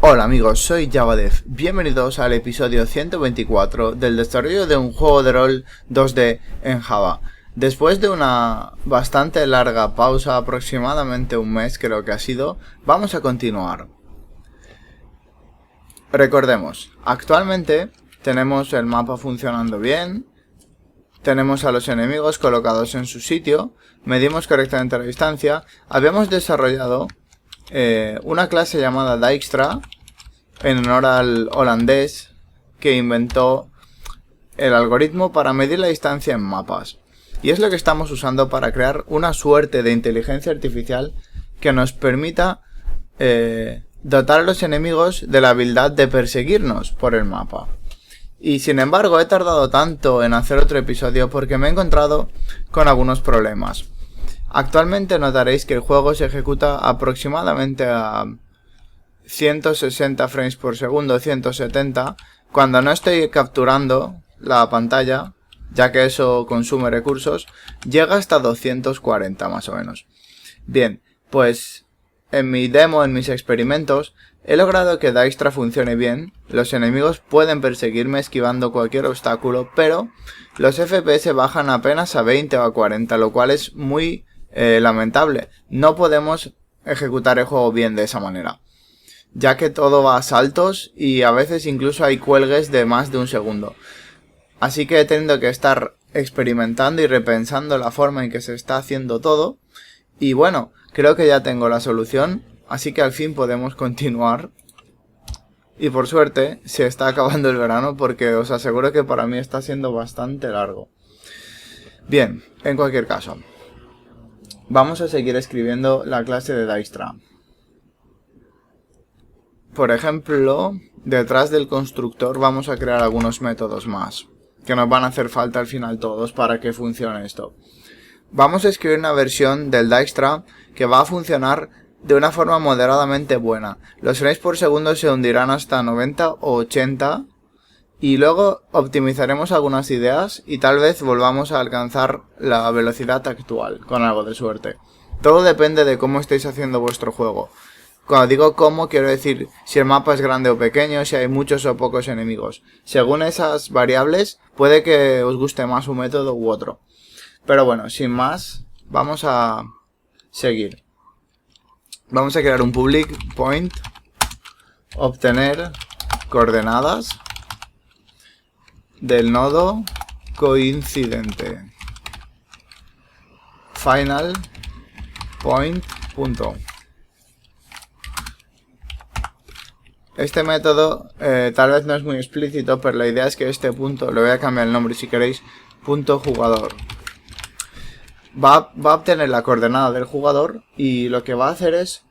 Hola amigos, soy JavaDev. Bienvenidos al episodio 124 del desarrollo de un juego de rol 2D en Java. Después de una bastante larga pausa, aproximadamente un mes creo que ha sido, vamos a continuar. Recordemos, actualmente tenemos el mapa funcionando bien, tenemos a los enemigos colocados en su sitio, medimos correctamente la distancia, habíamos desarrollado una clase llamada Dijkstra en honor al holandés que inventó el algoritmo para medir la distancia en mapas. Y es lo que estamos usando para crear una suerte de inteligencia artificial que nos permita dotar a los enemigos de la habilidad de perseguirnos por el mapa. Y sin embargo he tardado tanto en hacer otro episodio porque me he encontrado con algunos problemas. Actualmente notaréis que el juego se ejecuta aproximadamente a 160 frames por segundo, 170, cuando no estoy capturando la pantalla, ya que eso consume recursos, llega hasta 240 más o menos. Bien, pues en mi demo, en mis experimentos, he logrado que Dijkstra funcione bien, los enemigos pueden perseguirme esquivando cualquier obstáculo, pero los FPS bajan apenas a 20 o a 40, lo cual es muy lamentable. No podemos ejecutar el juego bien de esa manera, ya que todo va a saltos y a veces incluso hay cuelgues de más de un segundo. Así que he tenido que estar experimentando y repensando la forma en que se está haciendo todo. Y bueno, creo que ya tengo la solución, así que al fin podemos continuar. Y por suerte se está acabando el verano porque os aseguro que para mí está siendo bastante largo. Bien, en cualquier caso, vamos a seguir escribiendo la clase de Dijkstra. Por ejemplo, detrás del constructor vamos a crear algunos métodos más, que nos van a hacer falta al final todos para que funcione esto. Vamos a escribir una versión del Dijkstra que va a funcionar de una forma moderadamente buena. Los frames por segundo se hundirán hasta 90 o 80 y luego optimizaremos algunas ideas y tal vez volvamos a alcanzar la velocidad actual, con algo de suerte. Todo depende de cómo estéis haciendo vuestro juego. Cuando digo cómo, quiero decir si el mapa es grande o pequeño, si hay muchos o pocos enemigos. Según esas variables, puede que os guste más un método u otro. Pero bueno, sin más, vamos a seguir. Vamos a crear un public point, obtener coordenadas del nodo coincidente. Final point punto. Este método tal vez no es muy explícito, pero la idea es que este punto, le voy a cambiar el nombre si queréis, punto jugador. Va a obtener la coordenada del jugador y lo que va a hacer es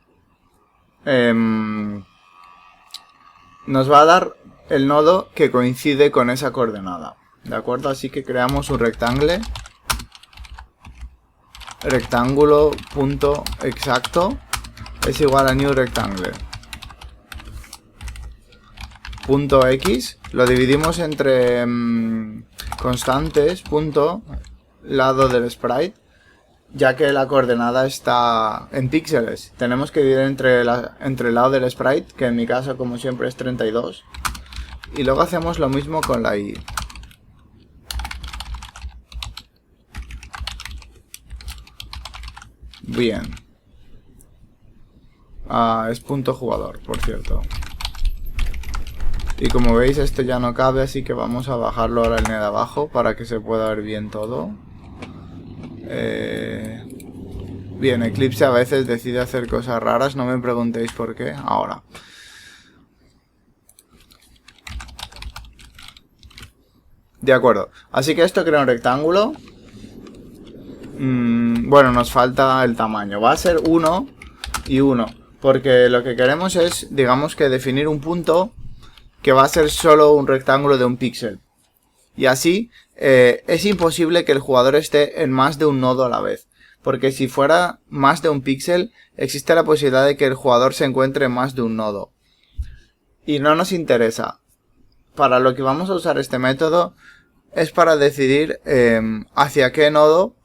nos va a dar el nodo que coincide con esa coordenada. ¿De acuerdo? Así que creamos un rectángulo punto exacto es igual a new rectangle. Punto X, lo dividimos entre constantes, punto, lado del sprite, ya que la coordenada está en píxeles. Tenemos que dividir entre el lado del sprite, que en mi caso como siempre es 32, y luego hacemos lo mismo con la Y. Bien. Es punto jugador, por cierto. Y como veis esto ya no cabe, así que vamos a bajarlo a la línea de abajo para que se pueda ver bien todo. Bien, Eclipse a veces decide hacer cosas raras, no me preguntéis por qué, ahora. De acuerdo, así que esto crea un rectángulo. Bueno, nos falta el tamaño, va a ser 1 y 1, porque lo que queremos es, digamos que definir un punto que va a ser solo un rectángulo de un píxel. Y así es imposible que el jugador esté en más de un nodo a la vez. Porque si fuera más de un píxel, existe la posibilidad de que el jugador se encuentre en más de un nodo. Y no nos interesa. Para lo que vamos a usar este método es para decidir hacia qué nodo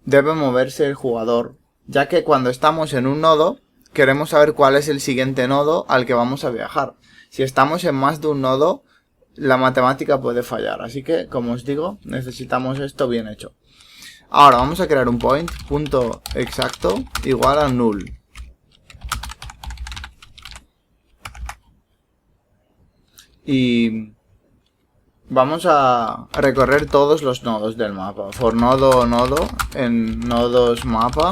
debe moverse el jugador. Ya que cuando estamos en un nodo, queremos saber cuál es el siguiente nodo al que vamos a viajar. Si estamos en más de un nodo, la matemática puede fallar. Así que, como os digo, necesitamos esto bien hecho. Ahora vamos a crear un point, punto exacto, igual a null. Y vamos a recorrer todos los nodos del mapa. For nodo nodo en nodos mapa.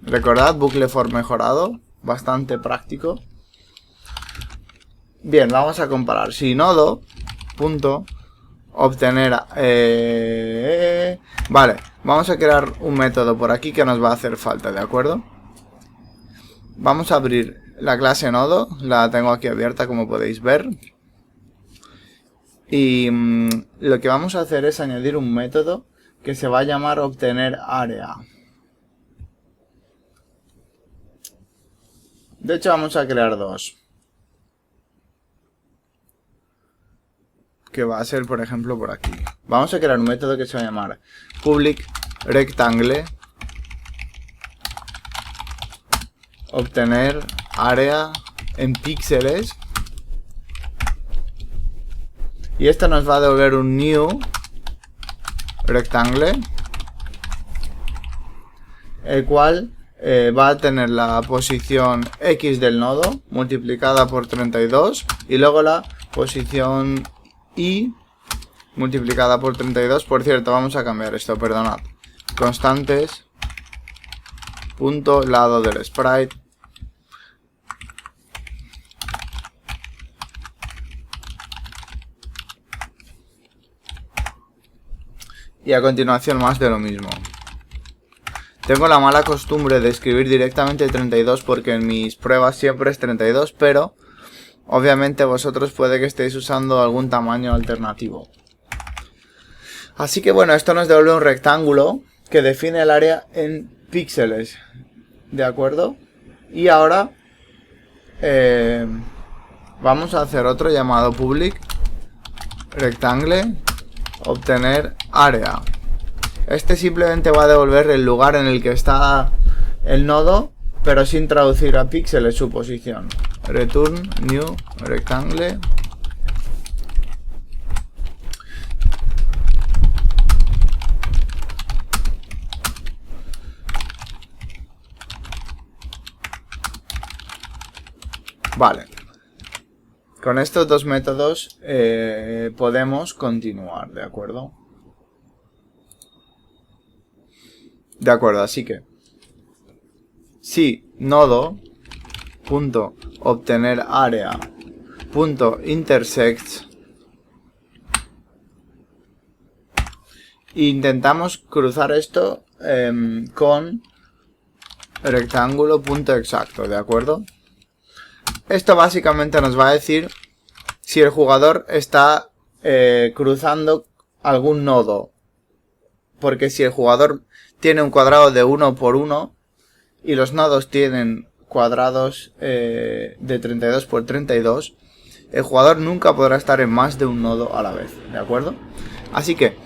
Recordad, bucle for mejorado. Bastante práctico. Bien, vamos a comparar. Si nodo, punto, obtener... Vale, vamos a crear un método por aquí que nos va a hacer falta, ¿de acuerdo? Vamos a abrir la clase nodo. La tengo aquí abierta, como podéis ver. Y lo que vamos a hacer es añadir un método que se va a llamar obtener área. De hecho, vamos a crear dos. Que va a ser, por ejemplo, por aquí. Vamos a crear un método que se va a llamar public rectangle obtener área en píxeles. Y esto nos va a devolver un new rectangle, el cual va a tener la posición X del nodo multiplicada por 32 y luego la posición Y multiplicada por 32. Por cierto, vamos a cambiar esto, perdonad. Constantes, punto, lado del sprite. Y a continuación más de lo mismo. Tengo la mala costumbre de escribir directamente 32 porque en mis pruebas siempre es 32, pero obviamente vosotros puede que estéis usando algún tamaño alternativo. Así que bueno, esto nos devuelve un rectángulo que define el área en píxeles. ¿De acuerdo? Y ahora vamos a hacer otro llamado public rectangle obtener área. Este simplemente va a devolver el lugar en el que está el nodo, pero sin traducir a píxeles su posición. Return new rectangle. Vale. Con estos dos métodos podemos continuar, ¿de acuerdo? De acuerdo, así que si nodo punto obtener área punto intersects intentamos cruzar esto con rectángulo punto exacto, ¿de acuerdo? Esto básicamente nos va a decir si el jugador está cruzando algún nodo. Porque si el jugador tiene un cuadrado de 1 por 1 y los nodos tienen cuadrados de 32 por 32, el jugador nunca podrá estar en más de un nodo a la vez, ¿de acuerdo? Así que,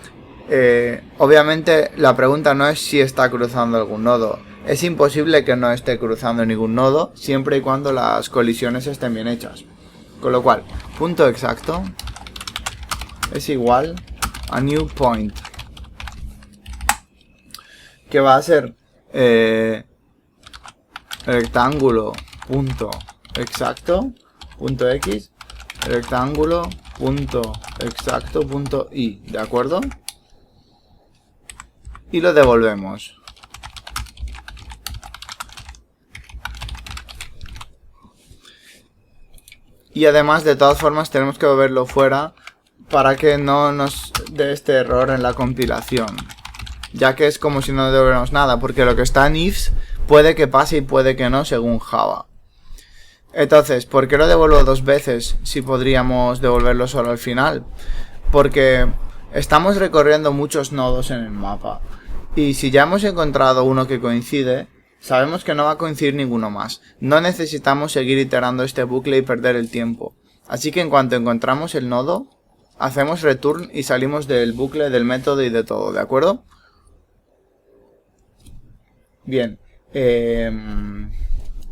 obviamente la pregunta no es si está cruzando algún nodo. Es imposible que no esté cruzando ningún nodo siempre y cuando las colisiones estén bien hechas. Con lo cual, punto exacto es igual a new point, que va a ser rectángulo punto exacto punto x rectángulo punto exacto punto y, ¿de acuerdo? Y lo devolvemos. Y además, de todas formas, tenemos que moverlo fuera para que no nos dé este error en la compilación. Ya que es como si no devolviéramos nada, porque lo que está en ifs puede que pase y puede que no, según Java. Entonces, ¿por qué lo devuelvo dos veces si podríamos devolverlo solo al final? Porque estamos recorriendo muchos nodos en el mapa. Y si ya hemos encontrado uno que coincide, sabemos que no va a coincidir ninguno más. No necesitamos seguir iterando este bucle y perder el tiempo. Así que en cuanto encontramos el nodo, hacemos return y salimos del bucle, del método y de todo, ¿de acuerdo? Bien.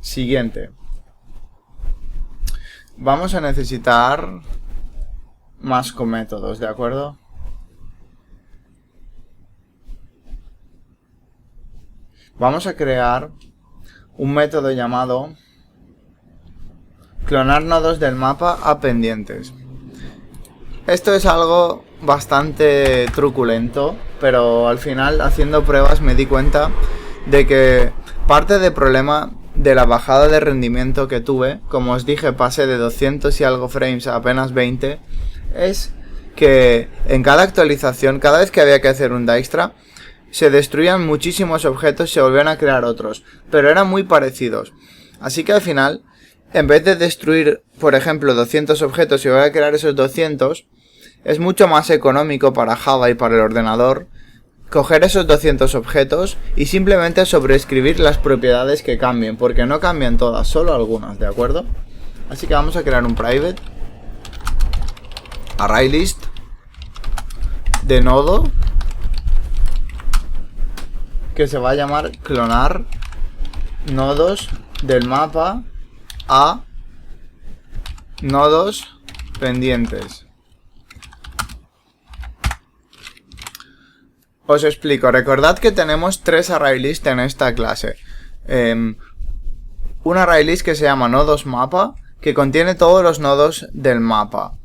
Siguiente. Vamos a necesitar más cométodos, ¿de acuerdo? Vamos a crear un método llamado clonar nodos del mapa a pendientes. Esto es algo bastante truculento, pero al final, haciendo pruebas, me di cuenta de que parte del problema de la bajada de rendimiento que tuve, como os dije, pasé de 200 y algo frames a apenas 20, es que en cada actualización, cada vez que había que hacer un Dijkstra, se destruían muchísimos objetos y se volvían a crear otros, pero eran muy parecidos. Así que al final, en vez de destruir, por ejemplo, 200 objetos y volver a crear esos 200, es mucho más económico para Java y para el ordenador coger esos 200 objetos y simplemente sobreescribir las propiedades que cambien, porque no cambian todas, solo algunas, ¿de acuerdo? Así que vamos a crear un private ArrayList de nodo que se va a llamar clonar nodos del mapa a nodos pendientes. Os explico, recordad que tenemos 3 ArrayList en esta clase. Un ArrayList que se llama nodos mapa, que contiene todos los nodos del mapa.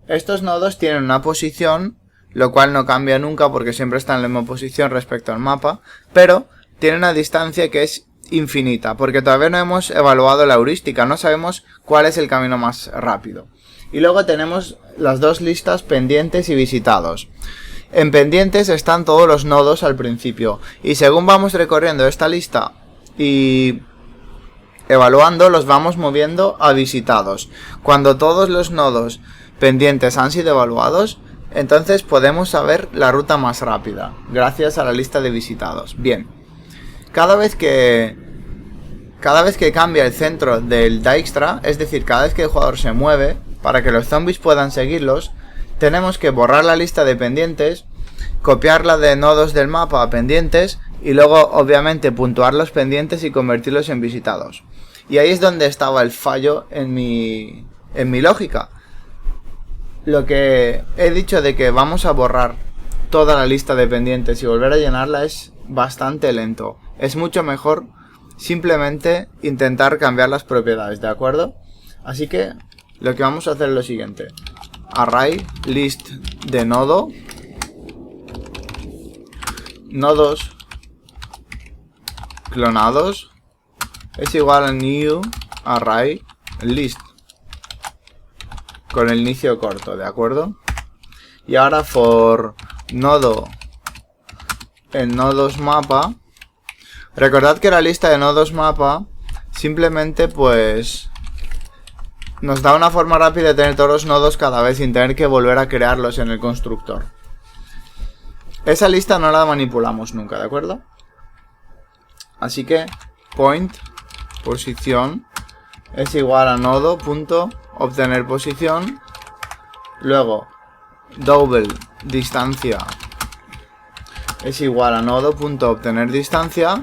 Estos nodos tienen una posición, lo cual no cambia nunca porque siempre están en la misma posición respecto al mapa, pero tiene una distancia que es infinita, porque todavía no hemos evaluado la heurística, no sabemos cuál es el camino más rápido. Y luego tenemos las dos listas pendientes y visitados. En pendientes están todos los nodos al principio, y según vamos recorriendo esta lista y evaluando, los vamos moviendo a visitados. Cuando todos los nodos pendientes han sido evaluados, entonces podemos saber la ruta más rápida, gracias a la lista de visitados. Bien, cada vez que cambia el centro del Dijkstra, es decir, cada vez que el jugador se mueve, para que los zombies puedan seguirlos, tenemos que borrar la lista de pendientes, copiarla de nodos del mapa a pendientes y luego obviamente puntuar los pendientes y convertirlos en visitados. Y ahí es donde estaba el fallo en mi lógica. Lo que he dicho de que vamos a borrar toda la lista de pendientes y volver a llenarla es bastante lento. Es mucho mejor simplemente intentar cambiar las propiedades, ¿de acuerdo? Así que lo que vamos a hacer es lo siguiente. ArrayList de nodo, nodos clonados es igual a new ArrayList con el inicio corto, ¿de acuerdo? Y ahora for nodo en nodos mapa, recordad que la lista de nodos mapa simplemente pues nos da una forma rápida de tener todos los nodos cada vez sin tener que volver a crearlos en el constructor. Esa lista no la manipulamos nunca, ¿de acuerdo? Así que point posición es igual a nodo.obtener posición. Luego double distancia es igual a nodo.obtener distancia.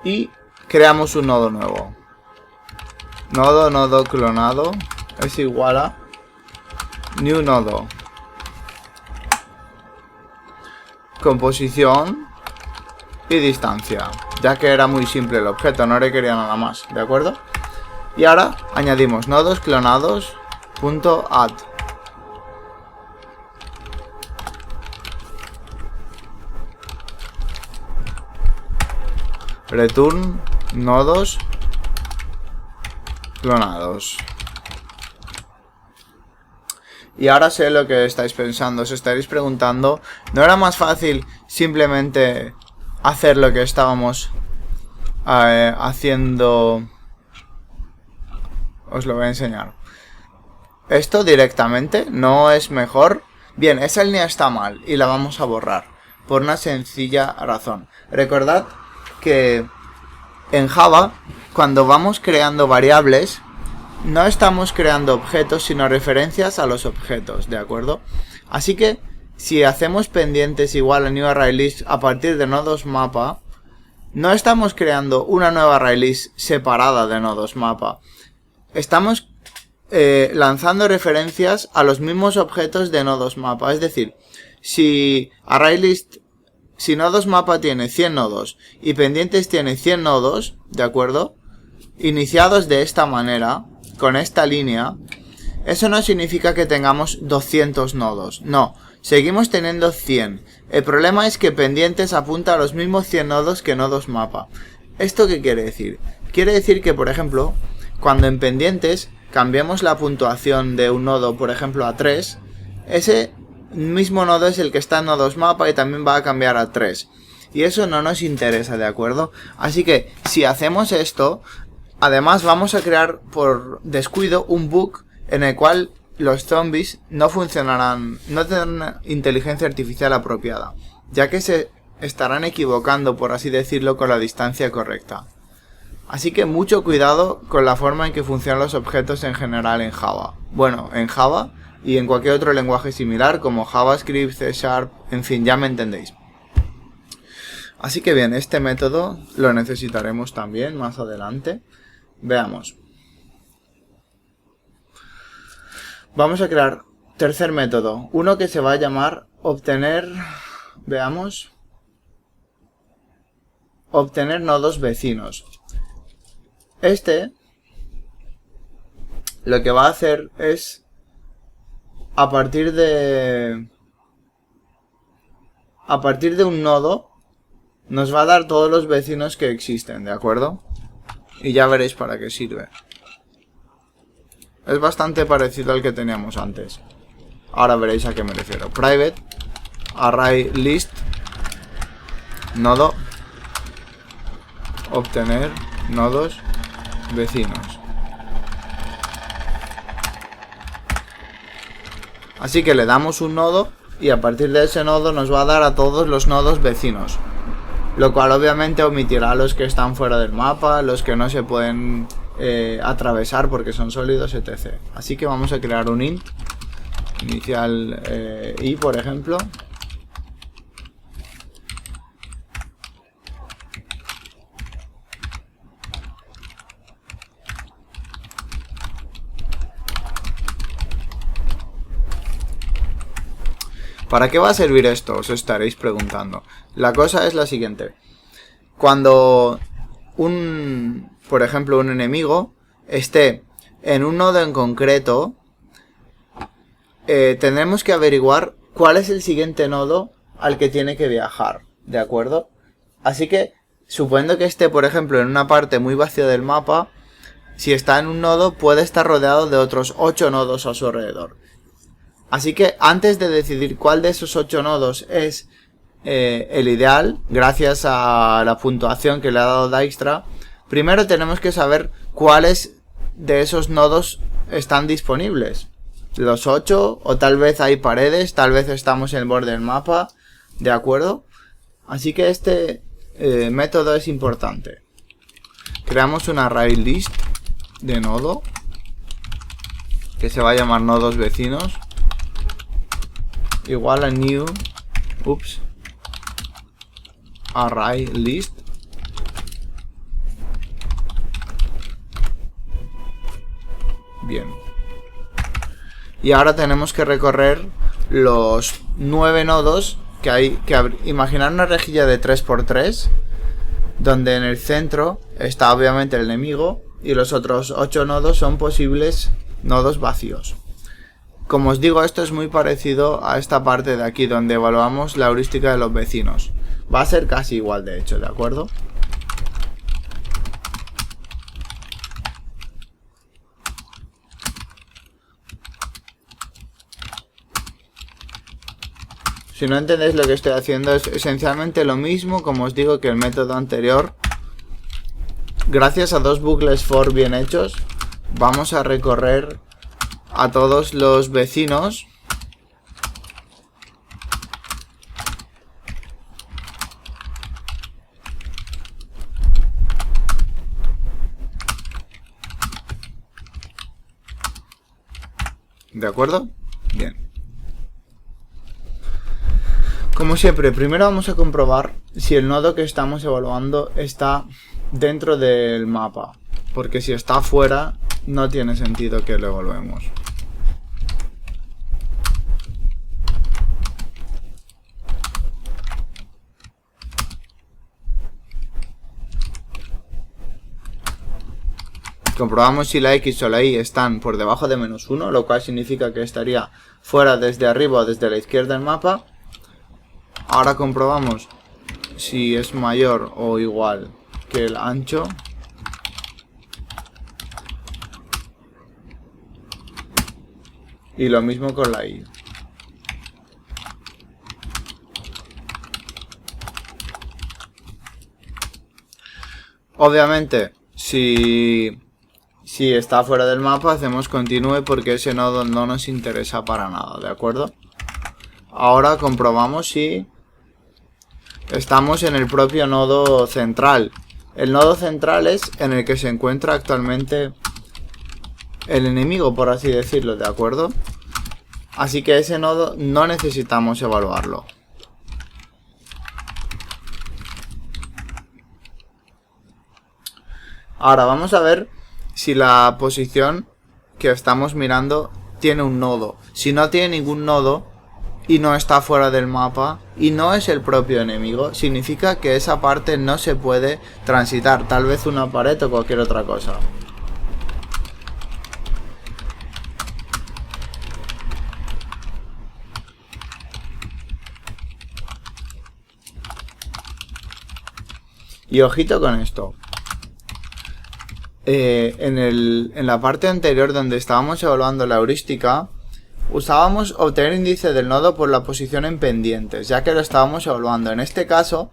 Y creamos un nodo nuevo. Nodo clonado es igual a new nodo con posición y distancia, ya que era muy simple el objeto, no requería nada más, ¿de acuerdo? Y ahora añadimos nodos clonados.add. Return nodos clonados. Y ahora sé lo que estáis pensando, os estaréis preguntando, ¿no era más fácil simplemente hacer lo que estábamos haciendo? Os lo voy a enseñar. Esto directamente no es mejor. Bien, esa línea está mal y la vamos a borrar por una sencilla razón. Recordad que en Java, cuando vamos creando variables, no estamos creando objetos, sino referencias a los objetos, ¿de acuerdo? Así que, si hacemos pendientes igual a new ArrayList a partir de nodos mapa, no estamos creando una nueva ArrayList separada de nodos mapa. Estamos lanzando referencias a los mismos objetos de nodos mapa. Es decir, si nodos mapa tiene 100 nodos y pendientes tiene 100 nodos, ¿de acuerdo? Iniciados de esta manera, con esta línea, eso no significa que tengamos 200 nodos. No, seguimos teniendo 100. El problema es que pendientes apunta a los mismos 100 nodos que nodos mapa. ¿Esto qué quiere decir? Quiere decir que, por ejemplo, cuando en pendientes cambiamos la puntuación de un nodo, por ejemplo, a 3, ese mismo nodo es el que está en nodos mapa y también va a cambiar a 3. Y eso no nos interesa, ¿de acuerdo? Así que, si hacemos esto, además vamos a crear por descuido un bug en el cual los zombies no funcionarán, no tendrán una inteligencia artificial apropiada, ya que se estarán equivocando, por así decirlo, con la distancia correcta. Así que mucho cuidado con la forma en que funcionan los objetos en general en Java. Bueno, en Java y en cualquier otro lenguaje similar como JavaScript, C#, en fin, ya me entendéis. Así que bien, este método lo necesitaremos también más adelante. Veamos. Vamos a crear tercer método, uno que se va a llamar obtener, veamos, obtener nodos vecinos. Este lo que va a hacer es a partir de un nodo nos va a dar todos los vecinos que existen, ¿de acuerdo? Y ya veréis para qué sirve. Es bastante parecido al que teníamos antes. Ahora veréis a qué me refiero. Private ArrayList nodo obtener nodos vecinos. Así que le damos un nodo y a partir de ese nodo nos va a dar a todos los nodos vecinos. Lo cual obviamente omitirá los que están fuera del mapa, los que no se pueden atravesar porque son sólidos, etc. Así que vamos a crear un int inicial i, por ejemplo. ¿Para qué va a servir esto? Os estaréis preguntando. La cosa es la siguiente. Cuando por ejemplo, un enemigo esté en un nodo en concreto, tendremos que averiguar cuál es el siguiente nodo al que tiene que viajar, ¿de acuerdo? Así que, suponiendo que esté, por ejemplo, en una parte muy vacía del mapa, si está en un nodo, puede estar rodeado de otros 8 nodos a su alrededor. Así que, antes de decidir cuál de esos 8 nodos es el ideal, gracias a la puntuación que le ha dado Dijkstra, primero tenemos que saber cuáles de esos nodos están disponibles. Los 8, o tal vez hay paredes, tal vez estamos en el borde del mapa, ¿de acuerdo? Así que este método es importante. Creamos una ArrayList de nodo, que se va a llamar nodos vecinos, igual a new, ArrayList. Bien. Y ahora tenemos que recorrer los 9 nodos que hay. Imaginar una rejilla de 3×3, donde en el centro está obviamente el enemigo y los otros 8 nodos son posibles nodos vacíos. Como os digo, esto es muy parecido a esta parte de aquí, donde evaluamos la heurística de los vecinos. Va a ser casi igual, de hecho, ¿de acuerdo? Si no entendéis lo que estoy haciendo, es esencialmente lo mismo, como os digo, que el método anterior. Gracias a 2 bucles for bien hechos, vamos a recorrer a todos los vecinos . ¿De acuerdo? Bien. Como siempre, primero vamos a comprobar si el nodo que estamos evaluando está dentro del mapa, porque si está fuera no tiene sentido que lo evaluemos. Comprobamos si la X o la Y están por debajo de -1, lo cual significa que estaría fuera desde arriba o desde la izquierda del mapa. Ahora comprobamos si es mayor o igual que el ancho. Y lo mismo con la Y. Obviamente, si está fuera del mapa, hacemos continúe porque ese nodo no nos interesa para nada, ¿de acuerdo? Ahora comprobamos si estamos en el propio nodo central. El nodo central es en el que se encuentra actualmente el enemigo, por así decirlo, ¿de acuerdo? Así que ese nodo no necesitamos evaluarlo. Ahora vamos a ver si la posición que estamos mirando tiene un nodo. Si no tiene ningún nodo y no está fuera del mapa y no es el propio enemigo, significa que esa parte no se puede transitar, tal vez una pared o cualquier otra cosa. Y ojito con esto. En la parte anterior donde estábamos evaluando la heurística, usábamos obtener índice del nodo por la posición en pendientes, ya que lo estábamos evaluando. En este caso,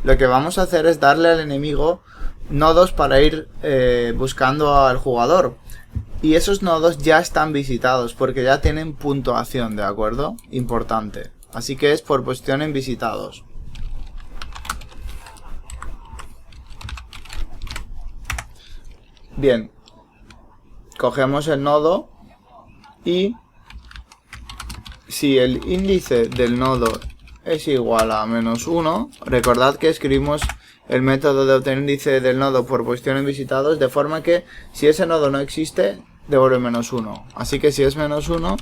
lo que vamos a hacer es darle al enemigo nodos para ir buscando al jugador. Y esos nodos ya están visitados, porque ya tienen puntuación, ¿de acuerdo? Importante. Así que es por posición en visitados. Bien, cogemos el nodo y si el índice del nodo es igual a -1, recordad que escribimos el método de obtener índice del nodo por posición en visitados, de forma que si ese nodo no existe, devuelve -1. Así que si es -1,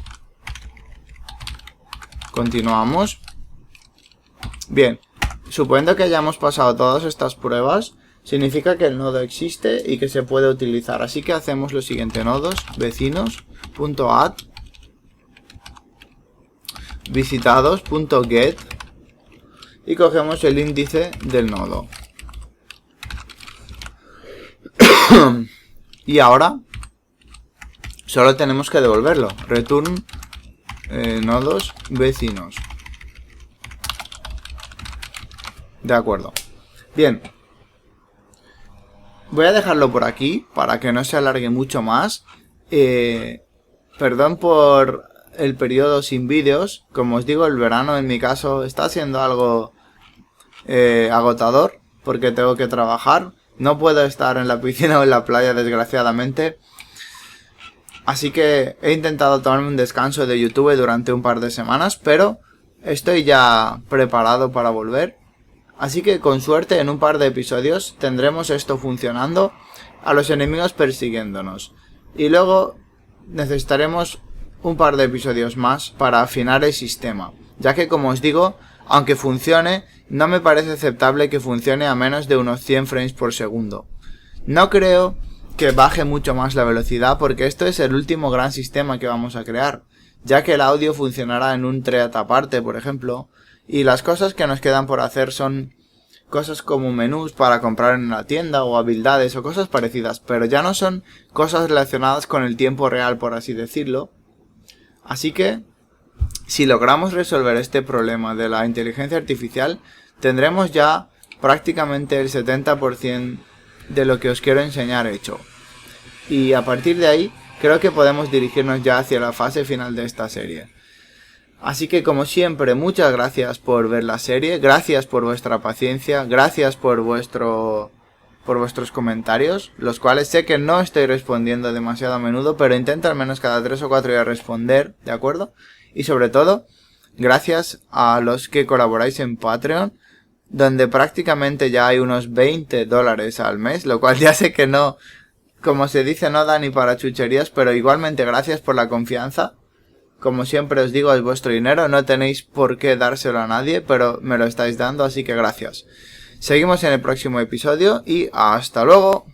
continuamos. Bien, suponiendo que hayamos pasado todas estas pruebas, significa que el nodo existe y que se puede utilizar. Así que hacemos lo siguiente: nodos vecinos.add visitados.get y cogemos el índice del nodo. Y ahora solo tenemos que devolverlo. Return nodos vecinos. De acuerdo. Bien. Voy a dejarlo por aquí para que no se alargue mucho más. Perdón por el periodo sin vídeos. Como os digo, el verano en mi caso está siendo algo agotador porque tengo que trabajar. No puedo estar en la piscina o en la playa, desgraciadamente. Así que he intentado tomarme un descanso de YouTube durante un par de semanas, pero estoy ya preparado para volver. Así que con suerte en un par de episodios tendremos esto funcionando, a los enemigos persiguiéndonos. Y luego necesitaremos un par de episodios más para afinar el sistema, ya que como os digo, aunque funcione, no me parece aceptable que funcione a menos de unos 100 frames por segundo. No creo que baje mucho más la velocidad porque esto es el último gran sistema que vamos a crear, ya que el audio funcionará en un thread aparte, por ejemplo. Y las cosas que nos quedan por hacer son cosas como menús para comprar en la tienda o habilidades o cosas parecidas, pero ya no son cosas relacionadas con el tiempo real, por así decirlo. Así que, si logramos resolver este problema de la inteligencia artificial, tendremos ya prácticamente el 70% de lo que os quiero enseñar hecho. Y a partir de ahí, creo que podemos dirigirnos ya hacia la fase final de esta serie. Así que como siempre, muchas gracias por ver la serie, gracias por vuestra paciencia, gracias por vuestros comentarios, los cuales sé que no estoy respondiendo demasiado a menudo, pero intento al menos cada 3 o 4 días responder, ¿de acuerdo? Y sobre todo, gracias a los que colaboráis en Patreon, donde prácticamente ya hay unos $20 al mes, lo cual ya sé que no, como se dice, no da ni para chucherías, pero igualmente gracias por la confianza. Como siempre os digo, es vuestro dinero, no tenéis por qué dárselo a nadie, pero me lo estáis dando, así que gracias. Seguimos en el próximo episodio y hasta luego.